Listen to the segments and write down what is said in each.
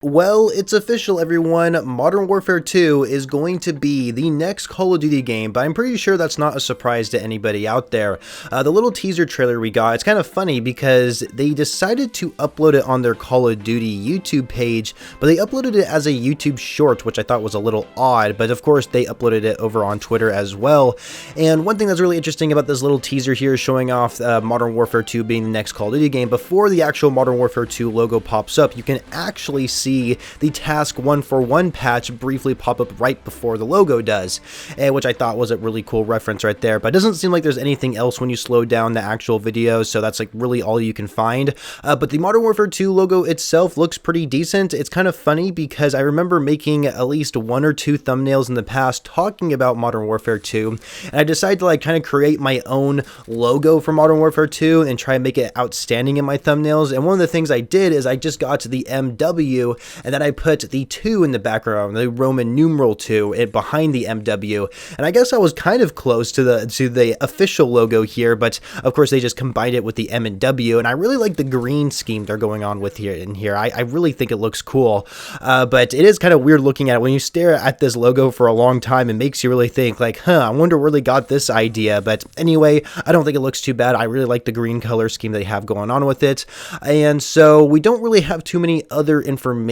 Well, it's official, everyone. Modern Warfare 2 is going to be the next Call of Duty game, but I'm pretty sure that's not a surprise to anybody out there. The little teaser trailer we got, it's kind of funny because they decided to upload it on their Call of Duty YouTube page, but they uploaded it as a YouTube short, which I thought was a little odd, but of course they uploaded it over on Twitter as well. And one thing that's really interesting about this little teaser here showing off Modern Warfare 2 being the next Call of Duty game, before the actual Modern Warfare 2 logo pops up, you can actually see the Task 141 patch briefly pop up right before the logo does, which I thought was a really cool reference right there. But it doesn't seem like there's anything else when you slow down the actual video, so that's like really all you can find. But the Modern Warfare 2 logo itself looks pretty decent. It's kind of funny because I remember making at least one or two thumbnails in the past talking about Modern Warfare 2, and I decided to like kind of create my own logo for Modern Warfare 2 and try and make it outstanding in my thumbnails. And one of the things I did is I just got to the MW, and then I put the 2 in the background, the Roman numeral 2 behind the MW, and I guess I was kind of close to the official logo here, but of course they just combined it with the M and W, and I really like the green scheme they're going on with here. I really think it looks cool, but it is kind of weird looking at it. When you stare at this logo for a long time, it makes you really think like, I wonder where they got this idea. But anyway, I don't think it looks too bad. I really like the green color scheme they have going on with it, and so we don't really have too many other information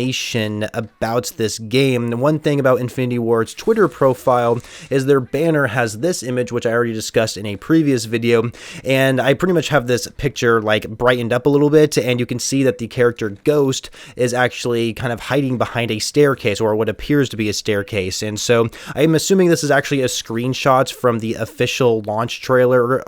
about this game. The one thing about Infinity Ward's Twitter profile is their banner has this image, which I already discussed in a previous video, and I pretty much have this picture like brightened up a little bit, and you can see that the character Ghost is actually kind of hiding behind a staircase, or what appears to be a staircase. And so I'm assuming this is actually a screenshot from the official launch trailer,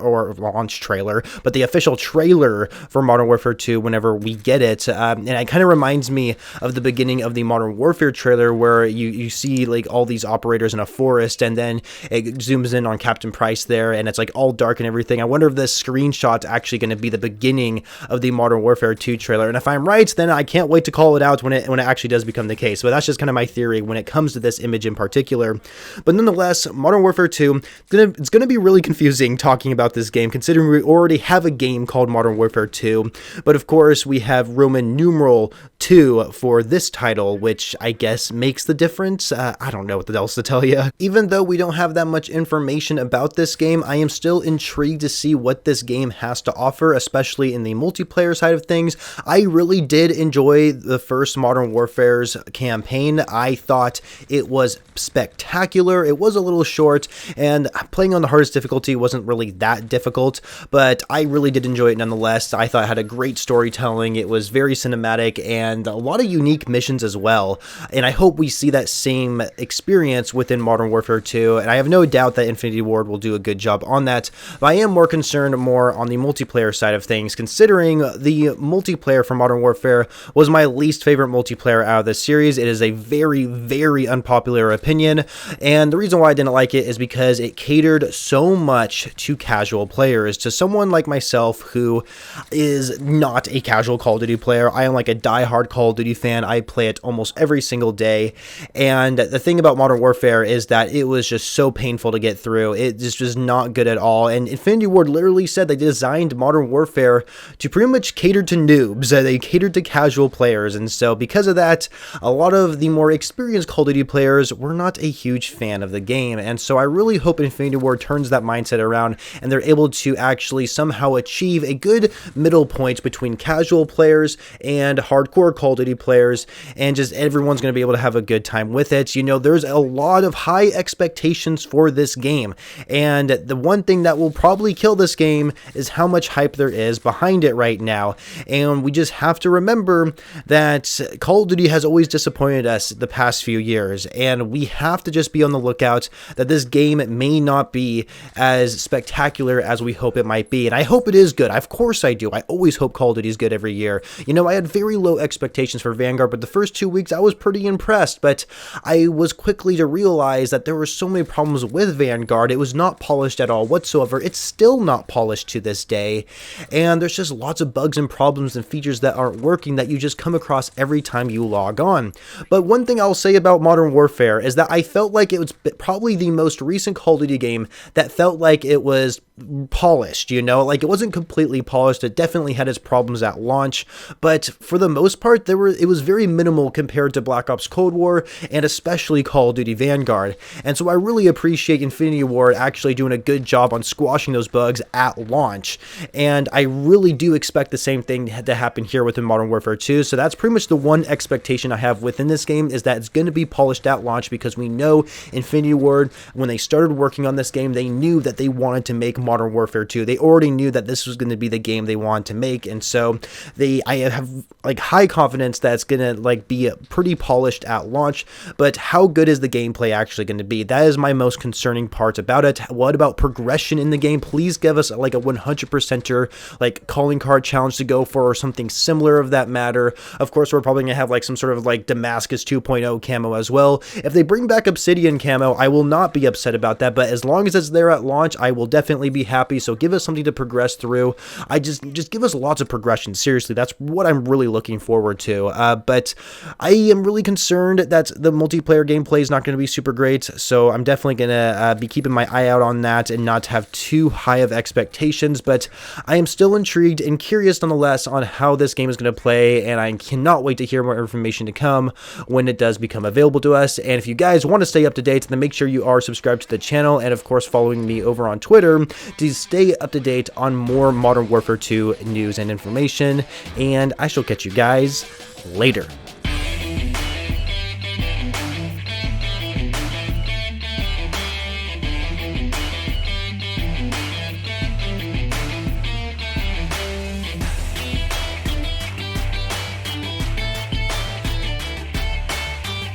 but the official trailer for Modern Warfare 2 whenever we get it. And it kind of reminds me of the beginning of the Modern Warfare trailer, where you see like all these operators in a forest, and then it zooms in on Captain Price there, and it's like all dark and everything. I wonder if this screenshot's actually going to be the beginning of the Modern Warfare 2 trailer, and if I'm right, then I can't wait to call it out when it actually does become the case. But that's just kind of my theory when it comes to this image in particular. But nonetheless, Modern Warfare 2, it's going to be really confusing talking about this game, considering we already have a game called Modern Warfare 2, but of course we have Roman numeral 2 for this title, which I guess makes the difference. I don't know what else to tell you. Even though we don't have that much information about this game, I am still intrigued to see what this game has to offer, especially in the multiplayer side of things. I really did enjoy the first Modern Warfare's campaign. I thought it was spectacular. It was a little short, and playing on the hardest difficulty wasn't really that difficult, but I really did enjoy it nonetheless. I thought it had a great storytelling. It was very cinematic and a lot of unique missions as well, and I hope we see that same experience within Modern Warfare 2, and I have no doubt that Infinity Ward will do a good job on that. But I am more concerned on the multiplayer side of things, considering the multiplayer for Modern Warfare was my least favorite multiplayer out of this series. It is a very, very unpopular opinion, and the reason why I didn't like it is because it catered so much to casual players, to someone like myself who is not a casual Call of Duty player. I am like a die-hard Call of Duty fan. I play it almost every single day, and the thing about Modern Warfare is that it was just so painful to get through. It just was not good at all, and Infinity Ward literally said they designed Modern Warfare to pretty much cater to noobs. They catered to casual players, and so because of that, a lot of the more experienced Call of Duty players were not a huge fan of the game, and so I really hope Infinity Ward turns that mindset around, and they're able to actually somehow achieve a good middle point between casual players and hardcore Call of Duty players, and just everyone's going to be able to have a good time with it. You know, there's a lot of high expectations for this game, and the one thing that will probably kill this game is how much hype there is behind it right now, and we just have to remember that Call of Duty has always disappointed us the past few years, and we have to just be on the lookout that this game may not be as spectacular as we hope it might be, and I hope it is good. Of course I do. I always hope Call of Duty is good every year. You know, I had very low expectations for Vanguard, but the first 2 weeks I was pretty impressed, but I was quickly to realize that there were so many problems with Vanguard. It was not polished at all whatsoever. It's still not polished to this day, and there's just lots of bugs and problems and features that aren't working that you just come across every time you log on. But one thing I'll say about Modern Warfare is that I felt like it was probably the most recent Call of Duty game that felt like it was polished, you know, like it wasn't completely polished. It definitely had its problems at launch, but for the most part, it was very minimal compared to Black Ops Cold War and especially Call of Duty Vanguard. And so I really appreciate Infinity Ward actually doing a good job on squashing those bugs at launch. And I really do expect the same thing to happen here within Modern Warfare 2. So that's pretty much the one expectation I have within this game, is that it's going to be polished at launch, because we know Infinity Ward, when they started working on this game, they knew that they wanted to make Modern Warfare 2. They already knew that this was going to be the game they wanted to make, and so I have like high confidence that it's going to like be pretty polished at launch. But how good is the gameplay actually going to be? That is my most concerning part about it. What about progression in the game? Please give us like a 100%er like calling card challenge to go for, or something similar of that matter. Of course, we're probably going to have like some sort of like Damascus 2.0 camo as well. If they bring back Obsidian camo, I will not be upset about that, but as long as it's there at launch, I will definitely be happy. So give us something to progress through. I just give us lots of progression. Seriously, that's what I'm really looking forward to. But I am really concerned that the multiplayer gameplay is not going to be super great, so I'm definitely going to be keeping my eye out on that and not have too high of expectations. But I am still intrigued and curious nonetheless on how this game is going to play, and I cannot wait to hear more information to come when it does become available to us. And if you guys want to stay up to date, then make sure you are subscribed to the channel, and of course following me over on Twitter to stay up to date on more Modern Warfare 2 news and information. And I shall catch you guys later.